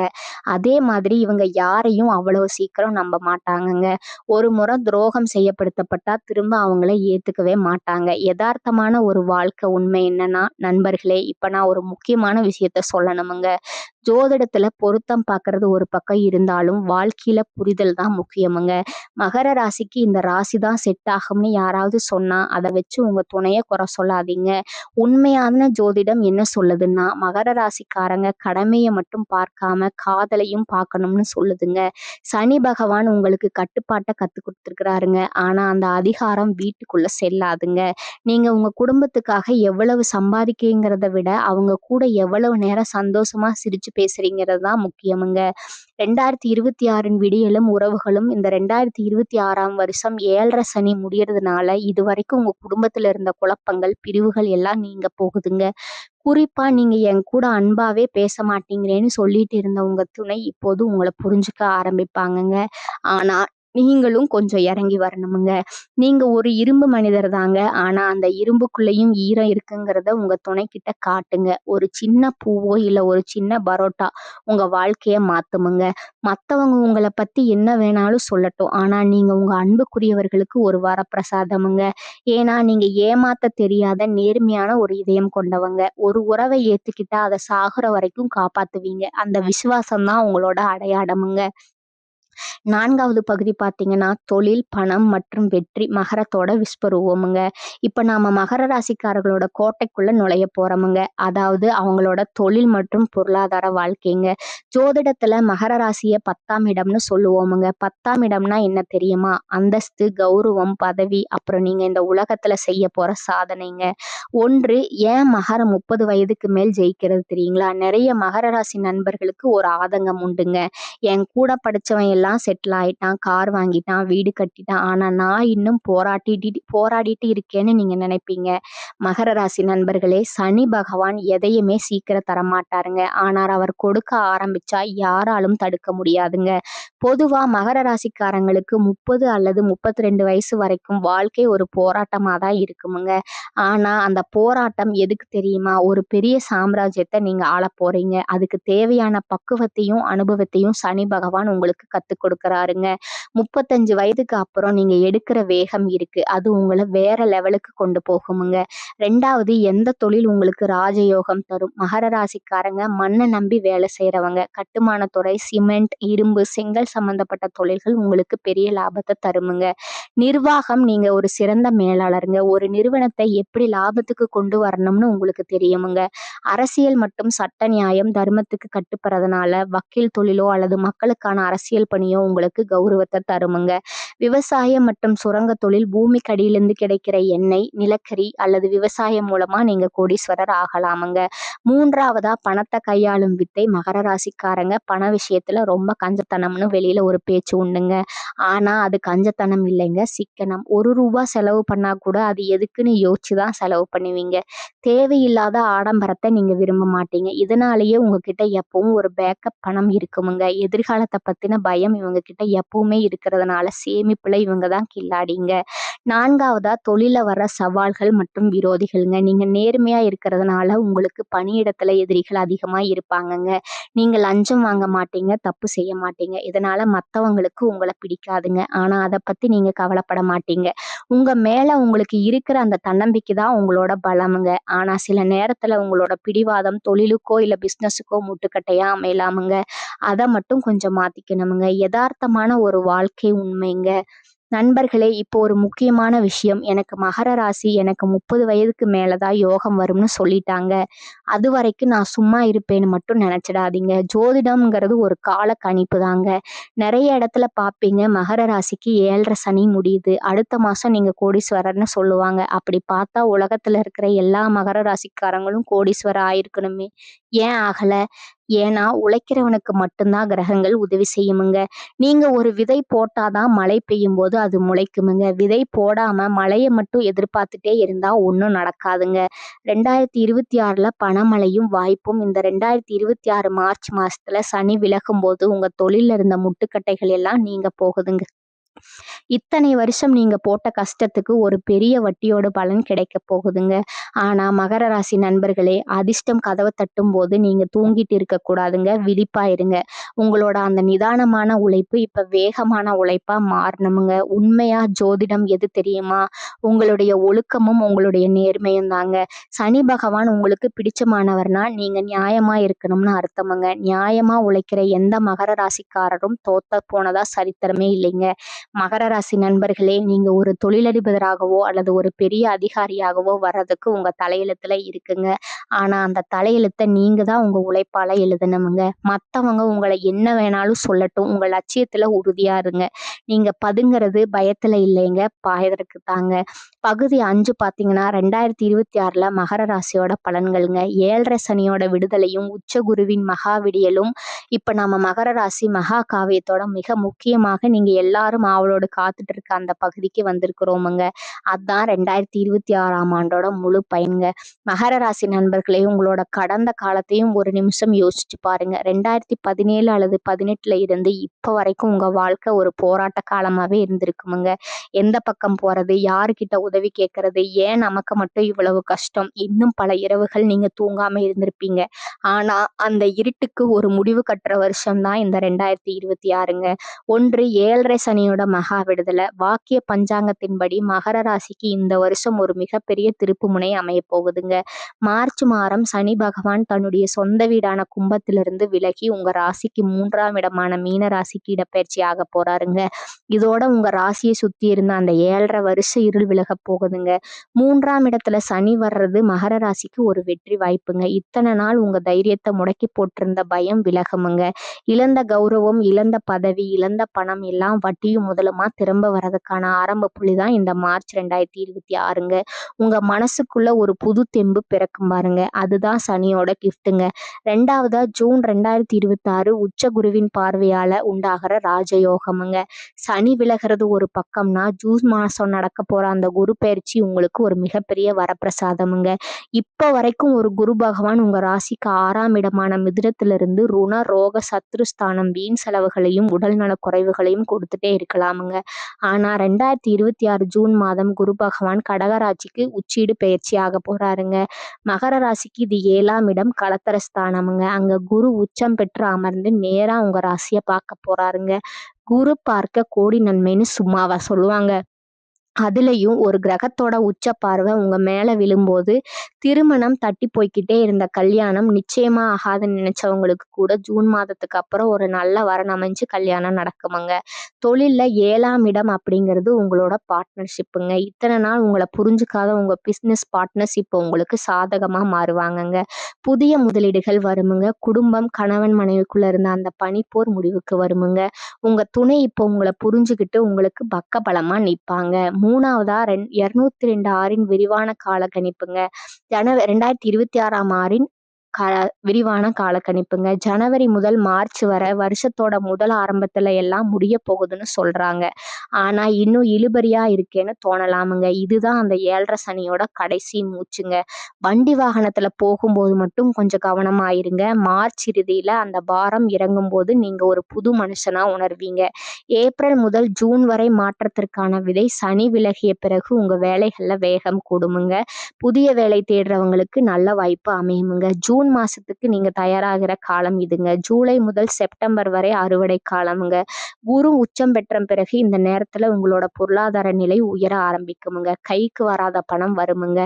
Speaker 1: அதே மாதிரி இவங்க யாரையும் அவ்வளவு சீக்கிரம் நம்ப மாட்டாங்கங்க. ஒரு முறை துரோகம் செய்யப்படுத்தப்பட்டா திரும்ப அவங்கள ஏத்துக்கவே மாட்டாங்க. எதார்த்தமான ஒரு வாழ்க்கை உண்மை என்னன்னா, நண்பர்களே, இப்ப நான் ஒரு முக்கியமான விஷயத்த சொல்லணுமுங்க. ஜோதிடத்துல பொருத்தம் பார்க்கறது ஒரு பக்கம் இருந்தாலும், வாழ்க்கையில புரிதல் தான் முக்கியமுங்க. மகர ராசிக்கு இந்த ராசி தான் செட் ஆகும்னு யாராவது சொன்னா, அத வச்சு உங்க துணைய குறை சொல்லாதீங்க. உண்மையான ஜோதிடம் என்ன சொல்லுதுன்னா, மகர ராசிக்காரங்க கடமைய மட்டும் பார்க்காம காதலையும் பார்க்கணும்னு சொல்லுதுங்க. சனி பகவான் உங்களுக்கு கட்டுப்பாட்ட கத்துக் குடுத்துருக்கிறாருங்க. ஆனா அந்த அதிகாரம் வீட்டுக்குள்ள செல்லாதுங்க. நீங்க உங்க குடும்பத்துக்காக எவ்வளவு சம்பாதிக்கிறீங்கிறத விட, அவங்க கூட எவ்வளவு நேரம் சந்தோஷமா சிரிச்சு பேசுறீங்கிறது தான் முக்கியமுங்க. 2026 விடியலும் உறவுகளும் இந்த 2026ஆம் வருஷம் 7.5 சனி முடியறதுனால, இதுவரைக்கும் உங்க குடும்பத்துல இருந்த குழப்பங்கள், பிரிவுகள் எல்லாம் நீங்க போகுதுங்க. குறிப்பா நீங்க என் கூட அன்பாவே பேச மாட்டேங்கிறேன்னு சொல்லிட்டு இருந்த உங்க துணை இப்போது உங்கள புரிஞ்சுக்க ஆரம்பிப்பாங்கங்க. ஆனா நீங்களும் கொஞ்சம் இறங்கி வரணுமுங்க. நீங்க ஒரு இரும்பு மனிதர் தாங்க. ஆனா அந்த இரும்புக்குள்ளேயும் ஈரம் இருக்குங்கிறத உங்க துணைக்கிட்ட காட்டுங்க. ஒரு சின்ன பூவோ இல்ல ஒரு சின்ன பரோட்டா உங்க வாழ்க்கைய மாத்துமுங்க. மத்தவங்க உங்கள பத்தி என்ன வேணாலும் சொல்லட்டும். ஆனா நீங்க உங்க அன்புக்குரியவர்களுக்கு ஒரு வரப்பிரசாதமுங்க. ஏன்னா நீங்க ஏமாத்த தெரியாத நேர்மையான ஒரு இதயம் கொண்டவங்க. ஒரு உறவை ஏத்துக்கிட்டா அத சாகுற வரைக்கும் காப்பாத்துவீங்க. அந்த விசுவாசம் தான் உங்களோட அடையாளமுங்க. 4வது பகுதி பார்த்தீங்கன்னா, தொழில், பணம் மற்றும் வெற்றி மகரத்தோட விஸ்வரூபமுங்க. இப்ப நாம மகர ராசிக்காரர்களோட கோட்டைக்குள்ள நுழைய போறோமுங்க. அதாவது அவங்களோட தொழில் மற்றும் பொருளாதார வாழ்க்கைங்க. ஜோதிடத்துல மகர ராசிய 10ஆம் இடம்னு சொல்லுவோமுங்க. 10ஆம் இடம்னா என்ன தெரியுமா? அந்தஸ்து, கௌரவம், பதவி, அப்புறம் நீங்க இந்த உலகத்துல செய்ய போற சாதனைங்க. ஒன்று, ஏன் மகரம் 30 வயதுக்கு மேல் ஜெயிக்கிறது தெரியுங்களா? நிறைய மகர ராசி நண்பர்களுக்கு ஒரு ஆதங்கம் உண்டுங்க. என் கூட படிச்சவன் எல்லாம் செட்டில் ஆயிட்டான், கார் வாங்கிட்டான், வீடு கட்டிட்டான். ஆனா நான் இன்னும் போராடிட்டு இருக்கேன்னு நீங்க நினைப்பீங்க. மகர ராசி நண்பர்களே, சனி பகவான் எதையுமே சீக்கிரம் தரமாட்டாருங்க. ஆனால் அவர் கொடுக்க ஆரம்பிச்சா யாராலும் தடுக்க முடியாதுங்க. பொதுவா மகர ராசிக்காரங்களுக்கு 30 அல்லது 32 வயசு வரைக்கும் வாழ்க்கை ஒரு போராட்டமா தான் இருக்குமுங்க. ஆனா அந்த போராட்டம் எதுக்கு தெரியுமா? ஒரு பெரிய சாம்ராஜ்யத்தை நீங்க ஆளப் போறீங்க. அதுக்கு தேவையான பக்குவத்தையும் அனுபவத்தையும் சனி பகவான் உங்களுக்கு கத்துக் கொடுக்கறாருங்க. 35 வயதுக்கு அப்புறம் நீங்க எடுக்கிற வேகம் இருக்கு. அது உங்கள வேற லெவலுக்கு கொண்டு போகுமுங்க. 2வது, எந்த தொழில் உங்களுக்கு ராஜயோகம் தரும்? மகர ராசிக்காரங்க மண்ணை நம்பி வேலை செய்றவங்க. கட்டுமானத்துறை, சிமெண்ட், இரும்பு, செங்கல் சம்பந்தப்பட்ட தொழில்கள் உங்களுக்கு பெரிய லாபத்தை தருமுங்க. நிர்வாகம், நீங்க ஒரு சிறந்த மேலாளருங்க. ஒரு நிறுவனத்தை எப்படி லாபத்துக்கு கொண்டு வரணும்னு உங்களுக்கு தெரியுமுங்க. அரசியல் மற்றும் சட்ட நியாயம், தர்மத்துக்கு கட்டுப்படுறதுனால வக்கீல் தொழிலோ அல்லது மக்களுக்கான அரசியல் பணியோ உங்களுக்கு கௌரவத்தை தருமுங்க. விவசாயம் மற்றும் சுரங்க தொழில், பூமிக்கு அடியிலிருந்து கிடைக்கிற எண்ணெய், நிலக்கரி அல்லது விவசாயம் மூலமா நீங்க கோடீஸ்வரர் ஆகலாமுங்க. 3வதா, பணத்தை கையாளும் வித்தை. மகர ராசிக்காரங்க பண விஷயத்துல ரொம்ப கஞ்சத்தனம்னு வெளியில ஒரு பேச்சு உண்டுங்க. ஆனா அது கஞ்சத்தனம் இல்லைங்க, சிக்கனம். ₹1 செலவு பண்ணா கூட அது எதுக்குன்னு யோசிச்சுதான் செலவு பண்ணுவீங்க. தேவையில்லாத ஆடம்பரத்தை நீங்க விரும்ப மாட்டீங்க. இதனாலேயே உங்ககிட்ட எப்பவும் ஒரு பேக்கப் பணம் இருக்குமுங்க. எதிர்காலத்தை பத்தின பயம் இவங்க கிட்ட எப்பவுமே இருக்கிறதுனால சேமிப்புல இவங்க தான் கில்லாடிங்க. 4வதா, தொழில வர சவால்கள் மற்றும் விரோதிகள்ங்க. நீங்க நேர்மையா இருக்கிறதுனால உங்களுக்கு பணியிடத்துல எதிரிகள் அதிகமா இருப்பாங்கங்க. நீங்க லஞ்சம் வாங்க மாட்டீங்க, தப்பு செய்ய மாட்டீங்க. இதனால மத்தவங்களுக்கு உங்களை பிடிக்காதுங்க. ஆனா அதை பத்தி நீங்க கவலைப்பட மாட்டீங்க. உங்க மேல உங்களுக்கு இருக்கிற அந்த தன்னம்பிக்கை தான் உங்களோட பலமுங்க. ஆனா சில நேரத்துல உங்களோட பிடிவாதம் தொழிலுக்கோ இல்ல பிசினஸுக்கோ முட்டுக்கட்டையா அமையலாமுங்க. அதை மட்டும் கொஞ்சம் மாத்திக்கணுமுங்க. யதார்த்தமான ஒரு வாழ்க்கை உண்மைங்க. நண்பர்களே, இப்போ ஒரு முக்கியமான விஷயம். எனக்கு மகர ராசி எனக்கு 30 வயதுக்கு மேலதான் யோகம் வரும்னு சொல்லிட்டாங்க. அது வரைக்கும் நான் சும்மா இருப்பேன்னு மட்டும் நினைச்சிடாதீங்க. ஜோதிடம்ங்கிறது ஒரு கால கணிப்பு தாங்க. நிறைய இடத்துல பார்ப்பீங்க மகர ராசிக்கு 7.5 சனி முடியுது. அடுத்த மாசம் நீங்க கோடீஸ்வரர்ன்னு சொல்லுவாங்க. அப்படி பார்த்தா உலகத்துல இருக்கிற எல்லா மகர ராசிக்காரங்களும் கோடீஸ்வரர் ஆயிருக்கணுமே. ஏன் ஆகல? ஏன்னா உழைக்கிறவனுக்கு மட்டும்தான் கிரகங்கள் உதவி செய்யுமுங்க. நீங்க ஒரு விதை போட்டாதான் மழை பெய்யும் போது அது முளைக்குமுங்க. விதை போடாம மழையை மட்டும் எதிர்பார்த்துட்டே இருந்தா ஒன்றும் நடக்காதுங்க. 2026ல பணமழையும் வாய்ப்பும் இந்த 2026 மார்ச் மாசத்துல சனி விலகும் போது உங்க தொழில இருந்த முட்டுக்கட்டைகள் எல்லாம் நீங்க போகுதுங்க. இத்தனை வருஷம் நீங்க போட்ட கஷ்டத்துக்கு ஒரு பெரிய வட்டியோட பலன் கிடைக்க போகுதுங்க. ஆனா மகர ராசி நண்பர்களே, அதிர்ஷ்டம் கதவை தட்டும் போது நீங்க தூங்கிட்டு இருக்க கூடாதுங்க. விழிப்பா இருங்க. உங்களோட அந்த நிதானமான உழைப்பு இப்ப வேகமான உழைப்பா மாறணுமுங்க. உண்மையா ஜோதிடம் எது தெரியுமா? உங்களுடைய ஒழுக்கமும் உங்களுடைய நேர்மையும் தாங்க. சனி பகவான் உங்களுக்கு பிடிச்சமானவர்னா நீங்க நியாயமா இருக்கணும்னு அர்த்தமுங்க. நியாயமா உழைக்கிற எந்த மகர ராசிக்காரரும் தோத்த போனதா சரித்திரமே இல்லைங்க. மகர ராசி நண்பர்களே, நீங்க ஒரு தொழிலதிபராகவோ அல்லது ஒரு பெரிய அதிகாரியாகவோ வர்றதுக்கு உங்க தலையெழுத்துல இருக்குங்க. ஆனா அந்த தலையெழுத்தை நீங்க தான் உங்க உழைப்பால எழுதணுமுங்க. மத்தவங்க உங்களை என்ன வேணாலும் சொல்லட்டும், உங்க லட்சியத்துல உறுதியா இருங்க. நீங்க பதுங்கிறது பயத்துல இல்லைங்க, பாயதற்கு தாங்க. பகுதி 5 பார்த்தீங்கன்னா 2026ல மகர ராசியோட பலன்கள்ங்க. 7.5 சனியோட விடுதலையும் உச்ச குருவின் மகா விடியலும் இப்ப நம்ம மகர ராசி மகா காவியத்தோட மிக முக்கியமாக நீங்க எல்லாரும் ஆவலோடு காத்துட்டு இருக்க அந்த பகுதிக்கு வந்திருக்கிறோமுங்க. அதான் 2026ஆம் ஆண்டோட முழு பயன்ங்க. மகர ராசி நண்பர்களே, உங்களோட கடந்த காலத்தையும் ஒரு நிமிஷம் யோசிச்சு பாருங்க. 2017 அல்லது 18ல இருந்து இப்ப வரைக்கும் உங்க வாழ்க்கை ஒரு போராட்ட காலமாவே இருந்திருக்குமுங்க. எந்த பக்கம் போறது, யாருக்கிட்ட உதவி கேட்கறது, ஏன் நமக்கு மட்டும் இவ்வளவு கஷ்டம், இன்னும் பல இரவுகள் நீங்க தூங்காம இருந்திருப்பீங்க. ஆனா அந்த இருட்டுக்கு ஒரு முடிவு கட்டுற வருஷம் தான் இந்த 2026ங்க. ஒன்று 7.5 சனியோட மகா விடுதலை. வாக்கிய பஞ்சாங்கத்தின்படி மகர ராசிக்கு இந்த வருஷம் ஒரு மிகப்பெரிய திருப்பு முனை அமைய போகுதுங்க. மார்ச் மாதம் சனி பகவான் தன்னுடைய சொந்த வீடான கும்பத்திலிருந்து விலகி உங்க ராசிக்கு 3ஆம் இடமான மீன ராசிக்கு இடப்பெயர்ச்சி ஆக போறாருங்க. இதோட உங்க ராசியை சுத்தி இருந்த அந்த 7.5 வருஷ இருள் விலக போகுதுங்க. 3ஆம் இடத்துல சனி வர்றது மகர ராசிக்கு ஒரு வெற்றி வாய்ப்புங்க. இத்தனை நாள் உங்க தைரியத்தை முடக்கி போட்டிருந்த பயம் விலகுமுங்க. இழந்த கௌரவம், இழந்த பதவி, இழந்த பணம் எல்லாம் வட்டியும் முதலுமா திரும்ப வர்றதுக்கான ஆரம்ப புள்ளிதான் இந்த மார்ச் 2026ங்க. உங்க மனசுக்குள்ள ஒரு புது தெம்பு பிறக்கும் பாருங்க. அதுதான் சனியோட கிஃப்ட்டுங்க. 2வதா ஜூன் 2026 உச்ச குருவின் பார்வையால உண்டாகிற ராஜயோகமுங்க. சனி விலகிறது ஒரு பக்கம்னா, ஜூன் மாசம் நடக்க போற அந்த குரு பயிற்சி உங்களுக்கு ஒரு மிகப்பெரிய வரப்பிரசாதமுங்க. இப்ப வரைக்கும் ஒரு குரு பகவான் உங்க ராசிக்கு 6ஆம் இடமான மிதுனத்திலிருந்து ருண ரோக சத்ருஸ்தானம், வீண் செலவுகளையும் உடல் நல குறைவுகளையும் கொடுத்துட்டே இருக்கலாமுங்க. ஆனா 2026 ஜூன் மாதம் குரு பகவான் கடகராசிக்கு உச்சீடு பயிற்சி ஆக போறாருங்க. மகர ராசிக்கு இது 7ஆம் இடம், களத்திரஸ்தானமுங்க. அங்க குரு உச்சம் பெற்று அமர்ந்து நேரா உங்க ராசியை பார்க்க போறாருங்க. குரு பார்க்க கோடி நன்மைன்னு சும்மாவா சொல்லுவாங்க? அதுலயும் ஒரு கிரகத்தோட உச்ச பார்வை உங்க மேல விழும்போது திருமணம் தட்டி போய்கிட்டே இருந்த கல்யாணம் நிச்சயமா ஆகாதுன்னு நினைச்சவங்களுக்கு கூட ஜூன் மாதத்துக்கு அப்புறம் ஒரு நல்ல வரன் அமைஞ்சு கல்யாணம் நடக்குமுங்க. தொழில்ல 7ஆம் இடம் அப்படிங்கிறது உங்களோட பார்ட்னர்ஷிப்புங்க. இத்தனை நாள் உங்களை புரிஞ்சுக்காத உங்க பிசினஸ் பார்ட்னர்ஸ் இப்போ உங்களுக்கு சாதகமா மாறுவாங்கங்க. புதிய முதலீடுகள் வருமுங்க. குடும்பம், கணவன் மனைவிக்குள்ள இருந்த அந்த பனிப்போர் முடிவுக்கு வருமுங்க. உங்க துணை இப்போ உங்களை புரிஞ்சுக்கிட்டு உங்களுக்கு பக்கபலமா நிற்பாங்க. 3வதா 202 ஆறின் விரிவான கால கணிப்புங்க. 2026ஆம் ஆறின் விரிவான கால கணிப்புங்க. ஜனவரி முதல் மார்ச் வரை வருஷத்தோட முதல் ஆரம்பத்துல எல்லாம் முடிய போகுதுன்னு சொல்றாங்க. ஆனா இன்னும் இழுபறியா இருக்கேன்னு தோணலாமுங்க. இதுதான் அந்த 7.5 சனியோட கடைசி மூச்சுங்க. வண்டி வாகனத்துல போகும்போது மட்டும் கொஞ்சம் கவனமா இருங்க. மார்ச் இறுதியில அந்த பாரம் இறங்கும் போது நீங்க ஒரு புது மனுஷனா உணர்வீங்க. ஏப்ரல் முதல் ஜூன் வரை மாற்றத்திற்கான விதை சனி விலகிய பிறகு உங்க வேலைகள்ல வேகம் கூடுமுங்க. புதிய வேலை தேடுறவங்களுக்கு நல்ல வாய்ப்பு அமையுமுங்க. ஜூன் ஜூன் மாசத்துக்கு நீங்க தயாராகிற காலம் இதுங்க. ஜூலை முதல் செப்டம்பர் வரை அறுவடை காலமுங்க. குரு உச்சம் பெற்ற பிறகு இந்த நேரத்துல உங்களோட பொருளாதார நிலை உயர ஆரம்பிக்குமுங்க. கைக்கு வராத பணம் வருமுங்க.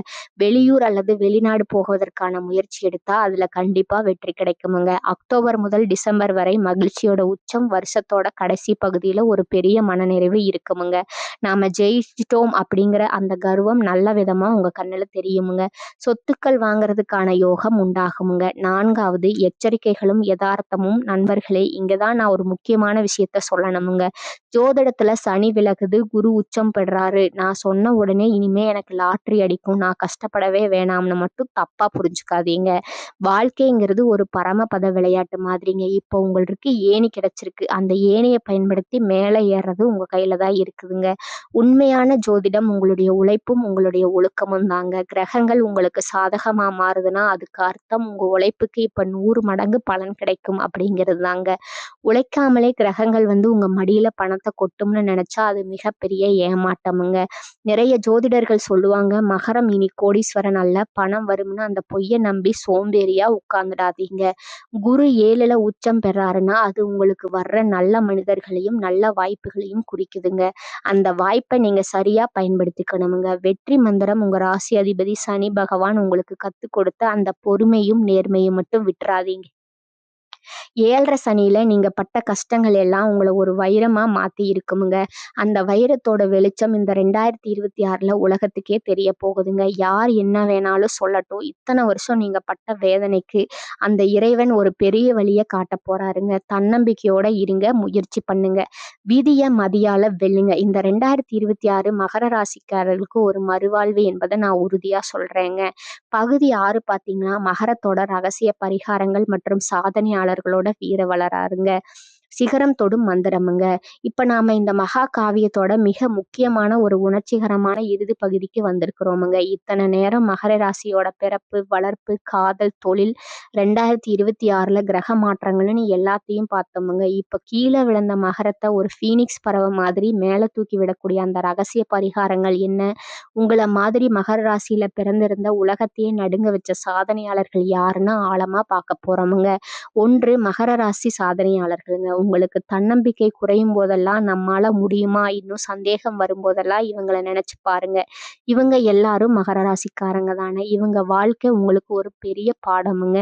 Speaker 1: வெளியூர் அல்லது வெளிநாடு போவதற்கான முயற்சி எடுத்தா அதுல கண்டிப்பா வெற்றி கிடைக்குமுங்க. அக்டோபர் முதல் டிசம்பர் வரை மகிழ்ச்சியோட உச்சம். வருஷத்தோட கடைசி பகுதியில ஒரு பெரிய மனநிறைவு இருக்குமுங்க. நாம ஜெயிச்சிட்டோம் அப்படிங்கிற அந்த கர்வம் நல்ல விதமா உங்க கண்ணுல தெரியுமுங்க. சொத்துக்கள் வாங்குறதுக்கான யோகம் உண்டாகுமுங்க. 4வது எச்சரிக்கைகளும் யதார்த்தமும். நண்பர்களே, இங்கதான் நான் ஒரு முக்கியமான விஷயத்த சொல்லணுமுங்க. ஜோதிடத்துல சனி விலகுது, குரு உச்சம் பெறாரு, நான் சொன்ன உடனே இனிமே எனக்கு லாட்டரி அடிக்கும், நான் கஷ்டப்படவே வேணாம்னு மட்டும் தப்பா புரிஞ்சுக்காதீங்க. வாழ்க்கைங்கிறது ஒரு பரமபத விளையாட்டு மாதிரிங்க. இப்போ உங்களுக்கு ஏணி கிடைச்சிருக்கு, அந்த ஏணியை பயன்படுத்தி மேலே ஏறுறது உங்க கையில தான் இருக்குதுங்க. உண்மையான ஜோதிடம் உங்களுடைய உழைப்பும் உங்களுடைய ஒழுக்கமும் தாங்க. கிரகங்கள் உங்களுக்கு சாதகமா மாறுதுன்னா அதுக்கு அர்த்தம் உங்க உழைப்புக்கு இப்ப 100 மடங்கு பலன் கிடைக்கும் அப்படிங்கிறது தாங்க. உழைக்காமலே கிரகங்கள் உங்க மடியில பணத்தை கொட்டும்னு நினைச்சா அது மிகப்பெரிய ஏமாட்டமுங்க. நிறைய ஜோதிடர்கள் சொல்லுவாங்க, மகரம் இனி கோடீஸ்வரன் அல்ல, பணம் வரும்னு. அந்த பொய்யை நம்பி சோம்பேறியா உட்கார்ந்துடாதீங்க. குரு 7ல உச்சம் பெறாருன்னா அது உங்களுக்கு வர்ற நல்ல மனிதர்களையும் நல்ல வாய்ப்புகளையும் குறிக்குதுங்க. அந்த வாய்ப்பை நீங்க சரியா பயன்படுத்திக்கணுமுங்க. வெற்றி மந்திரம் உங்க ராசி அதிபதி சனி பகவான் உங்களுக்கு கத்துக் கொடுத்த அந்த பொறுமையும் நேர்மையும் மட்டும் விட்டுறாதீங்க. 7ரை சனியில நீங்க பட்ட கஷ்டங்கள் எல்லாம் உங்களை ஒரு வைரமா மாத்தி இருக்குமுங்க. அந்த வைரத்தோட வெளிச்சம் இந்த 2026ல உலகத்துக்கே தெரிய போகுதுங்க. யார் என்ன வேணாலும் சொல்லட்டும், இத்தனை வருஷம் நீங்க பட்ட வேதனைக்கு அந்த இறைவன் ஒரு பெரிய வழியை காட்ட போறாருங்க. தன்னம்பிக்கையோட இருங்க, முயற்சி பண்ணுங்க. விதிய மதியால வெல்லுங்க. இந்த 2026 மகர ராசிக்காரர்களுக்கு ஒரு மறுவாழ்வு என்பதை நான் உறுதியா சொல்றேங்க. பகுதி 6 பார்த்தீங்கன்னா மகரத்தோட ரகசிய பரிகாரங்கள் மற்றும் சாதனையாளர்களோட வீர வளராருங்க. சிகரம் தொடும் மந்திரமுங்க. இப்ப நாம இந்த மகா காவியத்தோட மிக முக்கியமான ஒரு உணர்ச்சிகரமான இறுதி பகுதிக்கு வந்திருக்கிறோமுங்க. இத்தனை நேரம் மகர ராசியோட பிறப்பு, வளர்ப்பு, காதல், தொழில், 2026ல கிரக மாற்றங்கள்னு எல்லாத்தையும் பார்த்தோமுங்க. இப்ப கீழே விழுந்த மகரத்தை ஒரு ஃபீனிக்ஸ் பறவை மாதிரி மேல தூக்கி விடக்கூடிய அந்த ரகசிய பரிகாரங்கள் என்ன? உங்களை மாதிரி மகர ராசியில பிறந்திருந்த உலகத்தையே நடுங்க வச்ச சாதனையாளர்கள் யாருன்னு ஆழமா பார்க்க போறோமுங்க. 1 மகர ராசி சாதனையாளர்களுங்க. உங்களுக்கு தன்னம்பிக்கை குறையும் போதெல்லாம் நம்மால முடியுமா, இன்னும் சந்தேகம் வரும்போதெல்லாம் இவங்களை நினைச்சு பாருங்க. இவங்க எல்லாரும் மகர ராசிக்காரங்க தானே. இவங்க வாழ்க்கை உங்களுக்கு ஒரு பெரிய பாடமுங்க.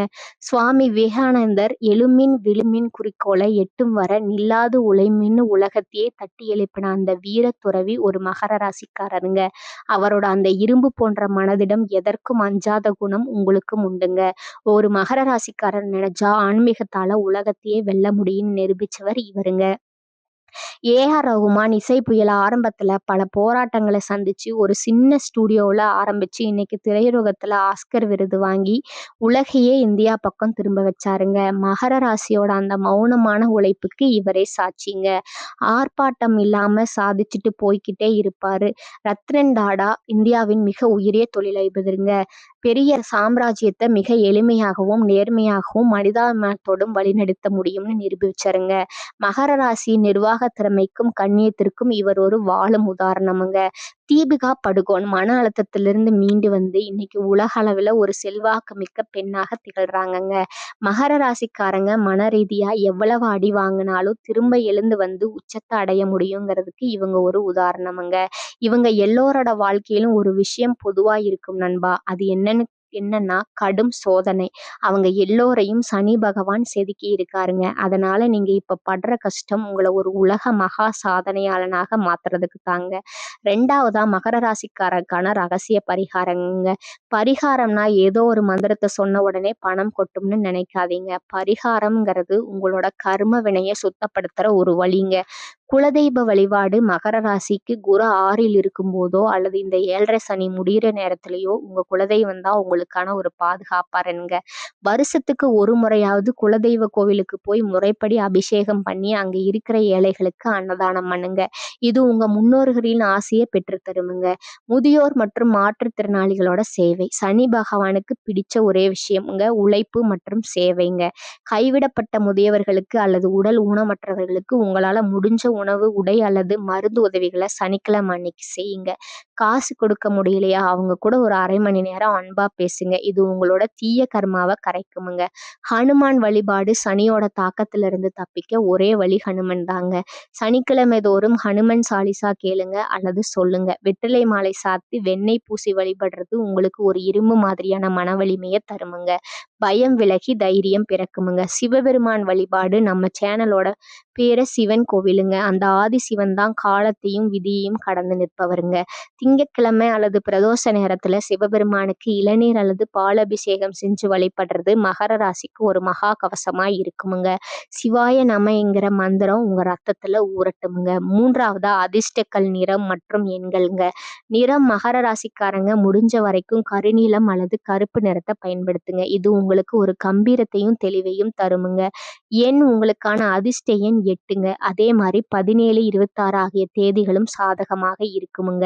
Speaker 1: சுவாமி விவேகானந்தர் எழுமின் விழுமின் குறிக்கோளை எட்டும் வர நில்லாது உழைமின்னு உலகத்தையே தட்டி எழுப்பின அந்த வீர துறவி ஒரு மகர ராசிக்காரருங்க. அவரோட அந்த இரும்பு போன்ற மனதிடம் எதற்கும் அஞ்சாத குணம் உங்களுக்கும் உண்டுங்க. ஒரு மகர ராசிக்காரர் நினைச்சா ஆன்மீகத்தால உலகத்தையே வெல்ல முடியும்னு நிரூபிச்சவர் இவருங்க. ஏ.ஆர். ரகுமான் இசை புயல் ஆரம்பத்துல பல போராட்டங்களை சந்திச்சு ஒரு சின்ன ஸ்டூடியோவில் ஆரம்பிச்சு இன்னைக்கு திரையுலகத்துல ஆஸ்கர் விருது வாங்கி உலகையே இந்தியா பக்கம் திரும்ப வச்சாருங்க. மகர ராசியோட அந்த மௌனமான உழைப்புக்கு இவரே சாட்சிங்க. ஆர்ப்பாட்டம் இல்லாம சாதிச்சுட்டு போய்கிட்டே இருப்பாரு. ரத்னன் டாடா இந்தியாவின் மிக உயரிய தொழிலதிபருங்க. பெரிய சாம்ராஜ்யத்தை மிக எளிமையாகவும் நேர்மையாகவும் மனிதாபிமானத்தோடும் வழிநடத்த முடியும்னு நிரூபிச்சாருங்க. மகர ராசி நிர்வாக திறமைக்கும் கண்ணியத்திற்கும் இவர் ஒரு வாழும் உதாரணமுங்க. தீபிகா படுகோன் மன அழுத்தத்திலிருந்து மீண்டு வந்து இன்னைக்கு உலக அளவில் ஒரு செல்வாக்கு மிக்க பெண்ணாக திகழ்றாங்கங்க. மகர ராசிக்காரங்க மன ரீதியா எவ்வளவு அடி வாங்கினாலும் திரும்ப எழுந்து வந்து உச்சத்தை அடைய முடியுங்கிறதுக்கு இவங்க ஒரு உதாரணமுங்க. இவங்க எல்லோரோட வாழ்க்கையிலும் ஒரு விஷயம் பொதுவா இருக்கும் நண்பா. அது என்னன்னா கடும் சோதனை. அவங்க எல்லோரையும் சனி பகவான் செதுக்கி இருக்காருங்க. அதனால நீங்க இப்ப படுற கஷ்டம் உங்களை ஒரு உலக மகா சாதனையாளனாக மாத்துறதுக்கு தாங்க. 2வதா மகர ராசிக்காரருக்கான ரகசிய பரிகாரங்க. பரிகாரம்னா ஏதோ ஒரு மந்திரத்தை சொன்ன உடனே பணம் கொட்டும்னு நினைக்காதீங்க. பரிகாரம்ங்கிறது உங்களோட கர்ம வினையை சுத்தப்படுத்துற ஒரு வழிங்க. குலதெய்வ வழிபாடு மகர ராசிக்கு குரு 6ல் இருக்கும் போதோ அல்லது இந்த 7ரை சனி முடிகிற நேரத்திலேயோ உங்க குலதெய்வம் தான் உங்களுக்கான ஒரு பாதுகாப்பாருங்க. வருஷத்துக்கு ஒரு முறையாவது குலதெய்வ கோவிலுக்கு போய் முறைப்படி அபிஷேகம் பண்ணி அங்க இருக்கிற ஏழைகளுக்கு அன்னதானம் பண்ணுங்க. இது உங்க முன்னோர்களின் ஆசையை பெற்று தருமுங்க. முதியோர் மற்றும் மாற்றுத்திறனாளிகளோட சேவை சனி பகவானுக்கு பிடிச்ச ஒரே விஷயம்ங்க உழைப்பு மற்றும் சேவைங்க. கைவிடப்பட்ட முதியவர்களுக்கு அல்லது உடல் ஊனமற்றவர்களுக்கு உங்களால முடிஞ்ச உணவு, உடை அல்லது மருந்து உதவிகளை சனிக்கிழமை அன்னைக்கு செய்யுங்க. காசு கொடுக்க முடியலையா, அவங்க கூட ஒரு 1/2 மணி நேரம் அன்பா பேசுங்க. இது உங்களோட தீய கர்மாவ கரைக்குமுங்க. ஹனுமான் வழிபாடு சனியோட தாக்கத்துல இருந்து தப்பிக்க ஒரே வழி ஹனுமன் தாங்க. சனிக்கிழமை தோறும் ஹனுமன் சாலிசா கேளுங்க அல்லது சொல்லுங்க. வெற்றிலை மாலை சாத்தி வெண்ணெய் பூசி வழிபடுறது உங்களுக்கு ஒரு இரும்பு மாதிரியான மன வலிமையை தருமுங்க. பயம் விலகி தைரியம் பிறக்குமுங்க. சிவபெருமான் வழிபாடு நம்ம சேனலோட பேர சிவன் கோவிலுங்க. அந்த ஆதி சிவன் தான் காலத்தையும் விதியையும் கடந்து நிற்பவருங்க. திங்கட்கிழமை அல்லது பிரதோஷ நேரத்துல சிவபெருமானுக்கு இளநீர் அல்லது பால் அபிஷேகம் செஞ்சு வழிபடுறது மகர ராசிக்கு ஒரு மகா கவசமா இருக்குமுங்க. சிவாய நமங்கிற மந்திரம் உங்க ரத்தத்துல ஊறட்டுமுங்க. 3வதா அதிர்ஷ்டக்கல் நிறம் மற்றும் எண்கள்ங்க. நிறம் மகர ராசிக்காரங்க முடிஞ்ச வரைக்கும் கருநீலம் அல்லது கருப்பு நிறத்தை பயன்படுத்துங்க. இது உங்களுக்கு ஒரு கம்பீரத்தையும் தெளிவையும் தருமுங்க. எண் உங்களுக்கான அதிர்ஷ்ட எண் 8ங்க. அதே மாதிரி 17, 26 ஆகிய தேதிகளும் சாதகமாக இருக்குமுங்க.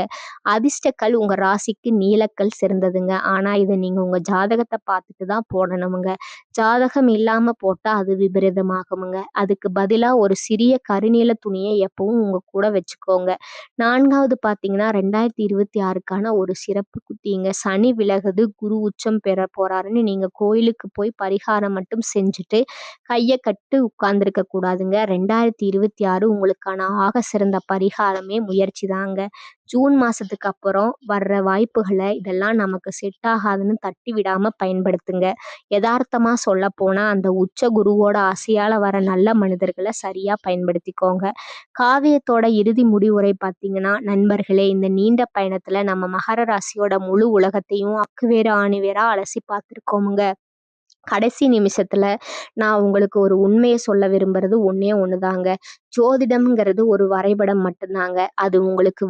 Speaker 1: அதிர்ஷ்டக்கல் உங்க ராசிக்கு நீலக்கல் சிறந்ததுங்க. ஆனா இதை நீங்க உங்க ஜாதகத்தை பார்த்துட்டு தான் போடணுமுங்க. ஜாதகம் இல்லாம போட்டா அது விபரீதமாகுமுங்க. அதுக்கு பதிலா ஒரு சிறிய கருநீல துணியை எப்பவும் உங்க கூட வச்சுக்கோங்க. 4வது பார்த்தீங்கன்னா 2026க்கான ஒரு சிறப்பு குத்திங்க. சனி விலகுது, குரு உச்சம் பெற போறாருன்னு நீங்க கோயிலுக்கு போய் பரிகாரம் மட்டும் செஞ்சுட்டு கையை கட்டு உட்கார்ந்துருக்க கூடாதுங்க. 2026 உங்களுக்கான ஆக சிறந்த பரிகாரமே முயற்சி தாங்க. ஜூன் மாசத்துக்கு அப்புறம் வர்ற வாய்ப்புகளை இதெல்லாம் நமக்கு செட் ஆகாதுன்னு தட்டி விடாம பயன்படுத்துங்க. யதார்த்தமா சொல்ல போனா அந்த உச்ச குருவோட ஆசையால வர நல்ல மனிதர்களை சரியா பயன்படுத்திக்கோங்க. காவியத்தோட இறுதி முடிவுரை பார்த்தீங்கன்னா, நண்பர்களே, இந்த நீண்ட பயணத்துல நம்ம மகர ராசியோட முழு உலகத்தையும் அக்குவேறு ஆணிவேரா அலசி பார்த்துருக்கோமுங்க. கடைசி நிமிஷத்துல நான் உங்களுக்கு ஒரு உண்மையை சொல்ல விரும்புறது ஒண்ணே ஒண்ணுதாங்க. ஜோதிடம்ங்கிறது ஒரு வரைபடம் மட்டும்தாங்க. அது உங்களுக்கு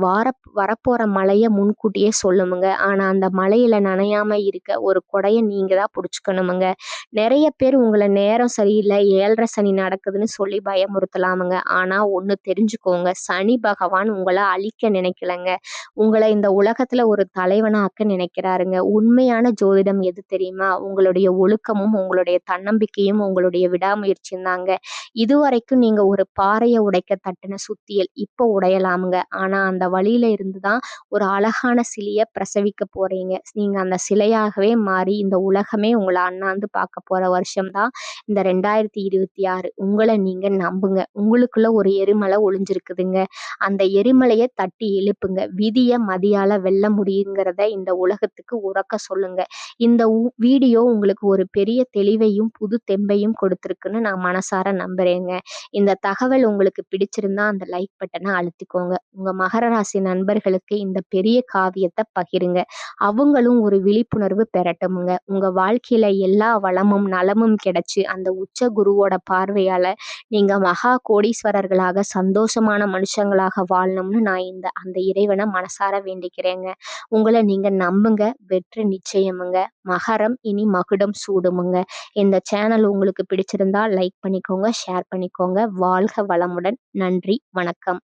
Speaker 1: வரப்போற மழைய முன்கூட்டியே சொல்லுமுங்க. ஆனா அந்த மழையில நனையாம இருக்க ஒரு கொடைய நீங்க தான் புடிச்சுக்கணுமுங்க. நிறைய பேர் உங்களை நேரம் சரியில்லை, 7:30 சனி நடக்குதுன்னு சொல்லி பயமுறுத்தலாமுங்க. ஆனா ஒண்ணு தெரிஞ்சுக்கோங்க, சனி பகவான் உங்களை அழிக்க நினைக்கலங்க. உங்களை இந்த உலகத்துல ஒரு தலைவனாக்க நினைக்கிறாருங்க. உண்மையான ஜோதிடம் எது தெரியுமா? உங்களுடைய ஒழுக்கமும் உங்களுடைய தன்னம்பிக்கையும் உங்களுடைய விடாமுயற்சியும் தாங்க. இதுவரைக்கும் நீங்க ஒரு பாறையை உடைக்க தட்டின சுத்தியல் இப்போ உடையலாமுங்க. ஆனா அந்த வழியில இருந்துதான் ஒரு அழகான சிலைய பிரசவிக்க போறீங்க. நீங்க அந்த சிலையாகவே மாறி இந்த உலகமே உங்களை அண்ணாந்து பார்க்க போற வருஷம் தான் இந்த 2026. உங்களை நீங்க நம்புங்க. உங்களுக்குள்ள ஒரு எரிமலை ஒளிஞ்சிருக்குதுங்க. அந்த எரிமலையை தட்டி எழுப்புங்க. விதிய மதியால வெல்ல முடியுங்கிறத இந்த உலகத்துக்கு உறக்க சொல்லுங்க. இந்த வீடியோ உங்களுக்கு ஒரு பெரிய தெளிவையும் புது தெம்பையும் கொடுத்துருக்குன்னு நான் மனசார நம்புறேங்க. இந்த தகவல் உங்களுக்கு பிடிச்சிருந்தா அந்த லைக் பட்டனை அழுத்திக்கோங்க. உங்க மகர ராசி நண்பர்களுக்கு இந்த பெரிய காவியத்தை பகிருங்க. அவங்களும் ஒரு விழிப்புணர்வு பெறட்டுமுங்க. உங்க வாழ்க்கையில எல்லா வளமும் நலமும் கிடைச்சு அந்த உச்ச குருவோட பார்வையால நீங்க மகா கோடீஸ்வரர்களாக சந்தோஷமான மனுஷங்களாக வாழணும்னு நான் அந்த இறைவனை மனசார வேண்டிக்கிறேங்க. உங்களை நீங்க நம்புங்க. வெற்றி நிச்சயமுங்க. மகரம் இனி மகுடம் சூடுமுங்க. இந்த சேனல் உங்களுக்கு பிடிச்சிருந்தா லைக் பண்ணிக்கோங்க, ஷேர் பண்ணிக்கோங்க. வாழ்க வளமுடன். நன்றி, வணக்கம்.